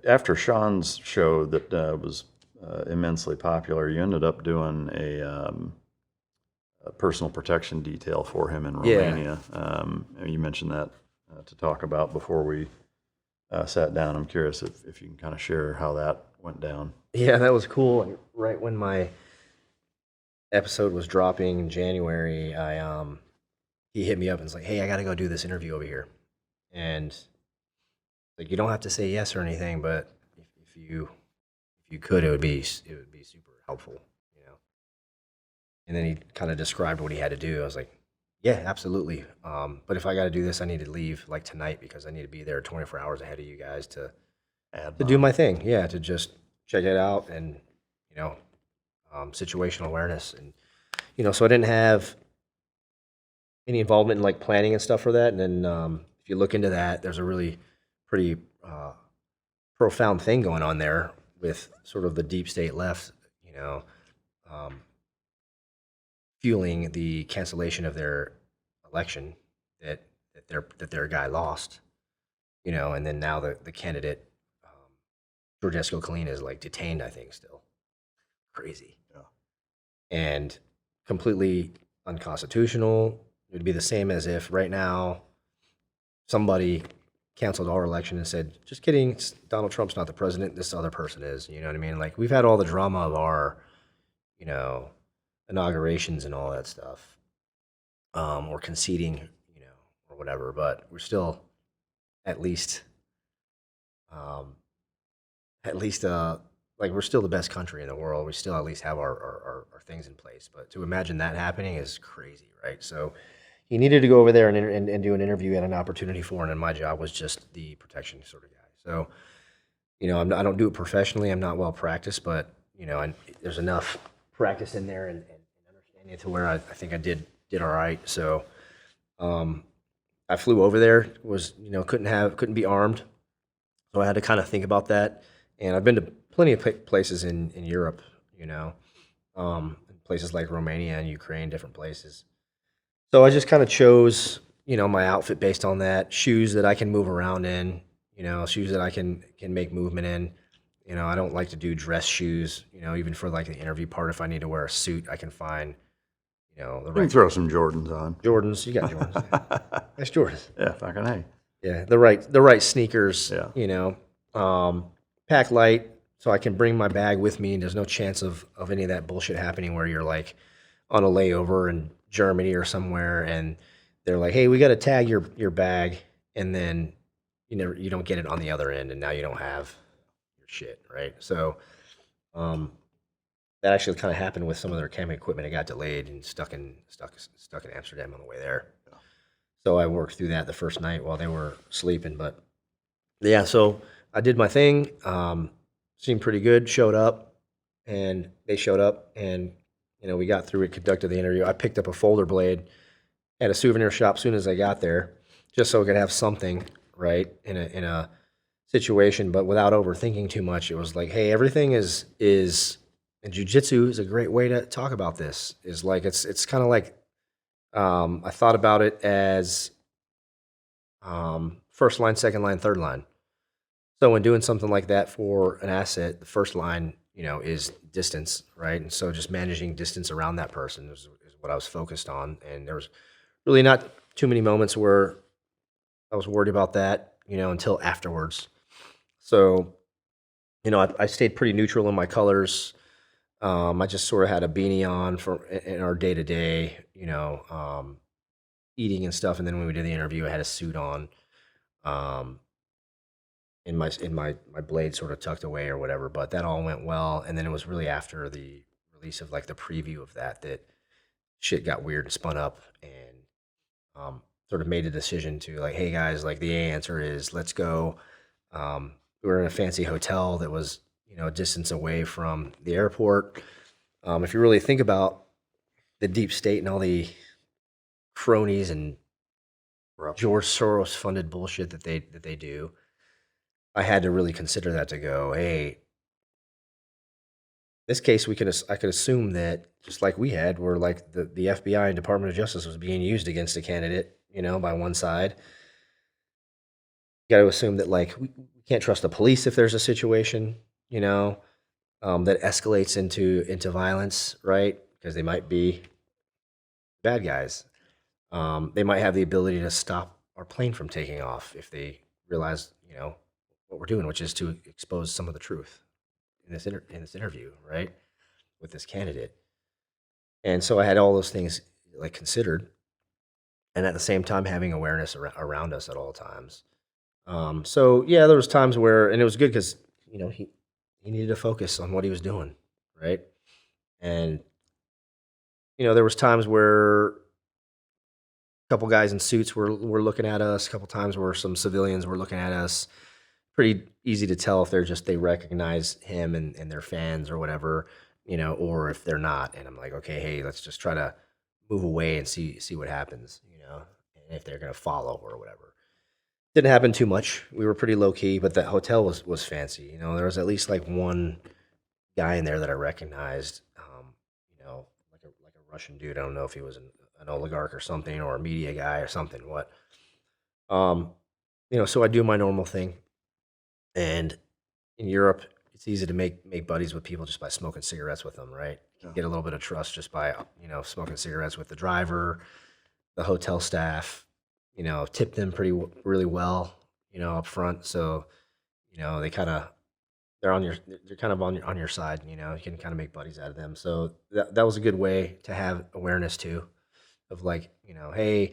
After Sean's show that was immensely popular, you ended up doing a personal protection detail for him in Yeah, Romania. You mentioned that to talk about before we sat down. I'm curious if you can kind of share how that went down. yeah, that was cool. And right when my episode was dropping in January, he hit me up and was like, "Hey, I got to go do this interview over here," and like, you don't have to say yes or anything, but if you could, it would be super helpful, you know. And then he kind of described what he had to do. I was like, "Yeah, absolutely. But if I got to do this, I need to leave like tonight because I need to be there 24 hours ahead of you guys to do Admon. my thing. Yeah, to just check it out and you know, situational awareness and so I didn't have any involvement in like planning and stuff for that. And then if you look into that, there's a really pretty profound thing going on there with sort of the deep state left, you know, um, fueling the cancellation of their election that their guy lost, and then now the candidate Georgescu Kalina is like detained, I think, still crazy Yeah. and completely unconstitutional. It would be the same as if right now somebody canceled our election and said, "Just kidding, Donald Trump's not the president. This other person is." You know what I mean? Like we've had all the drama of our, you know, inaugurations and all that stuff, or conceding, or whatever. But we're still at least, um, at least, like we're still the best country in the world. We still at least have our things in place. But to imagine that happening is crazy, right? So he needed to go over there and do an interview and an opportunity for it. And my job was just the protection sort of guy. So, I don't do it professionally. I'm not well practiced, but, there's enough practice in there and understanding it to where I think I did all right. So, um, I flew over there, was, couldn't be armed. So I had to kind of think about that. And I've been to plenty of places in Europe, places like Romania and Ukraine, different places. So I just kind of chose, my outfit based on that. Shoes that I can move around in, shoes that I can make movement in. I don't like to do dress shoes, even for like the interview part. If I need to wear a suit, I can find, the You can right throw some Jordans on. Jordans. You got Jordans. Yeah. Nice Jordans. Yeah, fucking hey. Yeah, the right sneakers, Yeah. pack light so I can bring my bag with me and there's no chance of any of that bullshit happening where you're like on a layover in Germany or somewhere and they're like, "Hey, we got to tag your bag," and then you don't get it on the other end and now you don't have your shit, right? So, um, that actually kind of happened with some of their camping equipment. It got delayed and stuck in Amsterdam on the way there. So I worked through that the first night while they were sleeping. But yeah, so I did my thing. Seemed pretty good. Showed up, and they showed up, and we got through it. Conducted the interview. I picked up a folder blade at a souvenir shop as soon as I got there, just so I could have something right in a situation, but without overthinking too much. It was like, hey, everything is and jujitsu is a great way to talk about this. Is like it's kind of like I thought about it as first line, second line, third line. So when doing something like that for an asset, the first line, is distance, right? And so just managing distance around that person is what I was focused on. And there was really not too many moments where I was worried about that, until afterwards. So, I stayed pretty neutral in my colors. I just sort of had a beanie on for in our day to day, eating and stuff. And then when we did the interview, I had a suit on. Um, in my blade sort of tucked away or whatever, but that all went well. And then it was really after the release of like the preview of that shit got weird and spun up and sort of made a decision to like, hey guys, like the answer is let's go. We were in a fancy hotel that was a distance away from the airport. If you really think about the deep state and all the cronies and Corruption. George Soros funded bullshit that they do, I had to really consider that to go, hey, this case I could assume that just like we had, where like the FBI and Department of Justice was being used against a candidate, by one side. got to assume that like we can't trust the police if there's a situation, you know, that escalates into violence, right? Because they might be bad guys. They might have the ability to stop our plane from taking off if they realize, you know, what we're doing, which is to expose some of the truth in this interview, right, with this candidate. And so I had all those things like considered, and at the same time having awareness around us at all times. So yeah, there was times where, and it was good because you know he needed to focus on what he was doing, right? And you know there was times where a couple guys in suits were looking at us, a couple times where some civilians were looking at us. Pretty easy to tell if they recognize him and they're fans or whatever, you know, or if they're not. And I'm like, okay, hey, let's just try to move away and see what happens, you know, and if they're gonna follow or whatever. Didn't happen too much. We were pretty low key, but that hotel was fancy. You know, there was at least like one guy in there that I recognized. You know, like a Russian dude. I don't know if he was an oligarch or something, or a media guy or something. What? Um, you know, so I do my normal thing, and in Europe, it's easy to make buddies with people just by smoking cigarettes with them, right? You Yeah. get a little bit of trust just by you know smoking cigarettes with the driver, the hotel staff. You know, tip them really well, you know, up front. So you know they're kind of on your side. You know, you can kind of make buddies out of them. So that was a good way to have awareness too, of like you know, hey,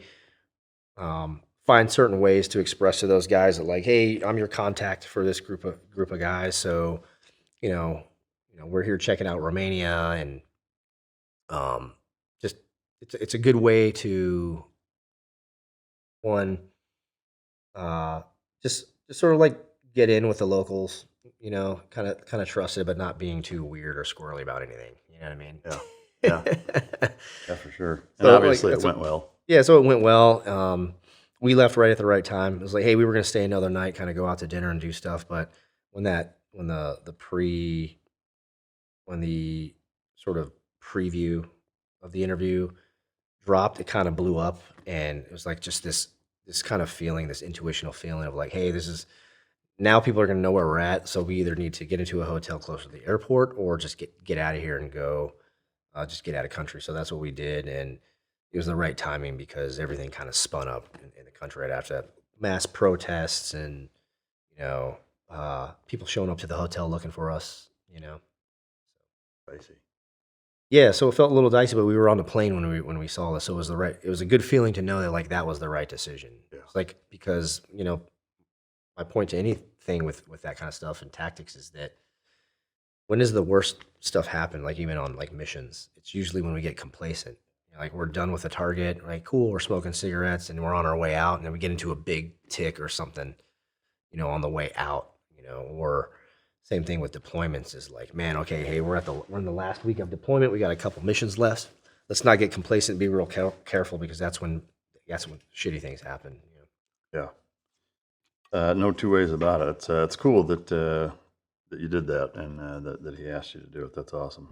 find certain ways to express to those guys that like, hey, I'm your contact for this group of guys. So, you know, we're here checking out Romania, and um, just it's a good way to one uh, just sort of like get in with the locals. You know, kind of trusted, but not being too weird or squirrely about anything. You know what I mean? Yeah. Yeah. Yeah, for sure. And So, like, obviously it that's went well. Yeah, so it went well. We left right at the right time. It was like, hey, we were gonna stay another night, kind of go out to dinner and do stuff. But when the sort of preview of the interview dropped, it kind of blew up, and it was like just this kind of feeling, this intuitional feeling of like, hey, this is now people are gonna know where we're at. So we either need to get into a hotel closer to the airport or just get out of here and go, just get out of country. So that's what we did, and it was the right timing because everything kind of spun up in the country right after that. Mass protests and you know people showing up to the hotel looking for us. You know, I see. yeah. So it felt a little dicey, but we were on the plane when we saw this. So it was the right. It was a good feeling to know that like that was the right decision. Yeah. It's like because you know my point to anything with that kind of stuff and tactics is that when does the worst stuff happen? Like even on like missions, it's usually when we get complacent. Like we're done with the target, right? Cool, we're smoking cigarettes and we're on our way out, and then we get into a big tick or something, you know, on the way out, you know, or same thing with deployments is like, man, okay, hey, we're in the last week of deployment, we got a couple missions left. Let's not get complacent, be real careful because that's when shitty things happen. You know? Yeah. No two ways about it. It's cool that that you did that and that he asked you to do it. That's awesome.